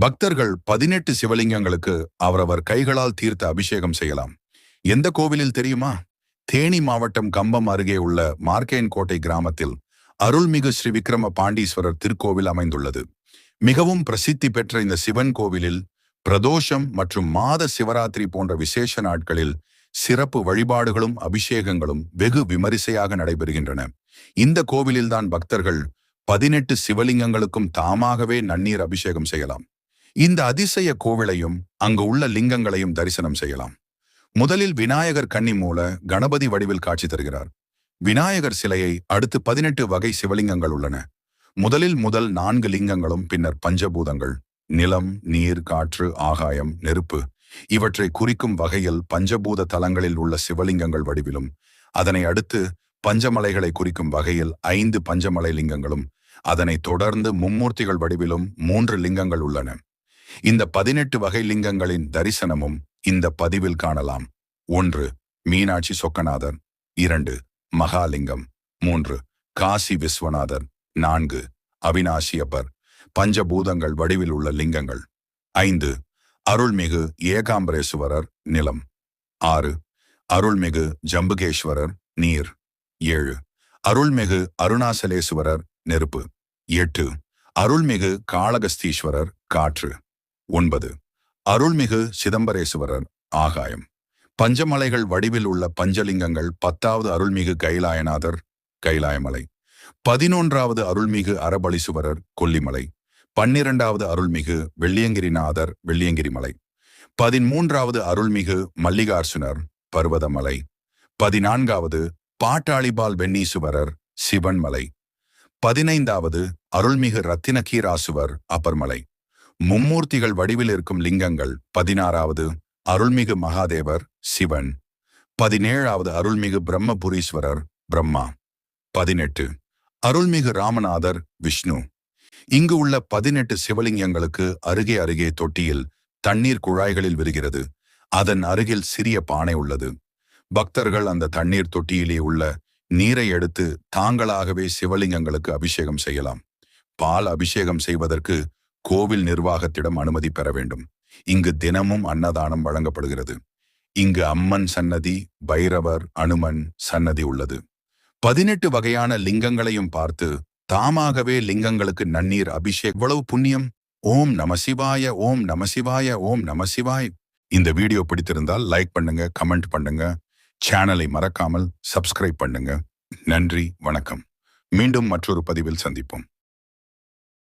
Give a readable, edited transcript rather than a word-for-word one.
பக்தர்கள் 18 சிவலிங்கங்களுக்கு அவரவர் கைகளால் தீர்த்த அபிஷேகம் செய்யலாம். எந்த கோவிலில் தெரியுமா? தேனி மாவட்டம் கம்பம் அருகே உள்ள மார்க்கேன்கோட்டை கிராமத்தில் அருள்மிகு ஸ்ரீ விக்ரம பாண்டீஸ்வரர் திருக்கோவில் அமைந்துள்ளது. மிகவும் பிரசித்தி பெற்ற இந்த சிவன் கோவிலில் பிரதோஷம் மற்றும் மாத சிவராத்திரி போன்ற விசேஷ நாட்களில் சிறப்பு வழிபாடுகளும் அபிஷேகங்களும் வெகு விமரிசையாக நடைபெறுகின்றன. இந்த கோவிலில்தான் பக்தர்கள் 18 சிவலிங்கங்களுக்கும் தாமாகவே நன்னீர் அபிஷேகம் செய்யலாம். இந்த அதிசய கோவிலையும் அங்கு உள்ள லிங்கங்களையும் தரிசனம் செய்யலாம். முதலில் விநாயகர் கன்னி மூல கணபதி வடிவில் காட்சி தருகிறார். விநாயகர் சிலையை அடுத்து 18 வகை சிவலிங்கங்கள் உள்ளன. முதல் 4 லிங்கங்களும் பின்னர் பஞ்சபூதங்கள், நிலம், நீர், காற்று, ஆகாயம், நெருப்பு இவற்றை குறிக்கும் வகையில் பஞ்சபூத தலங்களில் உள்ள சிவலிங்கங்கள் வடிவிலும், அதனை அடுத்து பஞ்சமலைகளை குறிக்கும் வகையில் 5 பஞ்சமலை லிங்கங்களும், அதனை தொடர்ந்து மும்மூர்த்திகள் வடிவிலும் 3 லிங்கங்கள் உள்ளன. இந்த 18 வகை லிங்கங்களின் தரிசனமும் இந்த பதிவில் காணலாம். 1. மீனாட்சி சொக்கநாதர். 2. மகாலிங்கம். 3. காசி விஸ்வநாதர். 4. அவினாசியப்பர். பஞ்சபூதங்கள் வடிவில் உள்ள லிங்கங்கள். 5. அருள்மிகு ஏகாம்பரேஸ்வரர் நிலம். 6. அருள்மிகு ஜம்புகேஸ்வரர் நீர். 7. அருள்மிகு அருணாசலேஸ்வரர் நெருப்பு. 8. அருள்மிகு காளகஸ்தீஸ்வரர் காற்று. 9. அருள்மிகு சிதம்பரேஸ்வரர் ஆகாயம். பஞ்சமலைகள் வடிவில் உள்ள பஞ்சலிங்கங்கள் 10வது அருள்மிகு கைலாயநாதர் கைலாயமலை. 11வது அருள்மிகு அரபலீஸ்வரர் கொல்லிமலை. 12வது அருள்மிகு வெள்ளியங்கிரிநாதர் வெள்ளியங்கிரிமலை. 13வது அருள்மிகு மல்லிகார்சுனர் பர்வதமலை. 14வது பாட்டாளிபால் வெண்ணீசுவரர் சிவன்மலை. 15வது அருள்மிகு ரத்தினகீராசுவர் அப்பர்மலை. மும்மூர்த்திகள் வடிவில் இருக்கும் லிங்கங்கள் 16வது அருள்மிகு மகாதேவர் சிவன். 17வது அருள்மிகு பிரம்மபுரீஸ்வரர் பிரம்மா. 18 அருள்மிகு ராமநாதர் விஷ்ணு. இங்கு உள்ள 18 சிவலிங்கங்களுக்கு அருகே அருகே தொட்டியில் தண்ணீர் குழாய்களில் விரிகிறது. அதன் அருகில் சிறிய பானை உள்ளது. பக்தர்கள் அந்த தண்ணீர் தொட்டியிலே உள்ள நீரை எடுத்து தாங்களாகவே சிவலிங்கங்களுக்கு அபிஷேகம் செய்யலாம். பால் அபிஷேகம் செய்வதற்கு கோவில் நிர்வாகத்திடம் அனுமதி பெற வேண்டும். இங்கு தினமும் அன்னதானம் வழங்கப்படுகிறது. இங்கு அம்மன் சன்னதி, பைரவர், அனுமன் சன்னதி உள்ளது. 18 வகையான லிங்கங்களையும் பார்த்து தாமாகவே லிங்கங்களுக்கு நன்னீர் அபிஷேகம். எவ்வளவு புண்ணியம்! ஓம் நம சிவாய, ஓம் நம சிவாய, ஓம் நம சிவாய். இந்த வீடியோ பிடித்திருந்தால் லைக் பண்ணுங்க, கமெண்ட் பண்ணுங்க, சேனலை மறக்காமல் சப்ஸ்கிரைப் பண்ணுங்க. நன்றி, வணக்கம். மீண்டும் மற்றொரு பதிவில் சந்திப்போம்.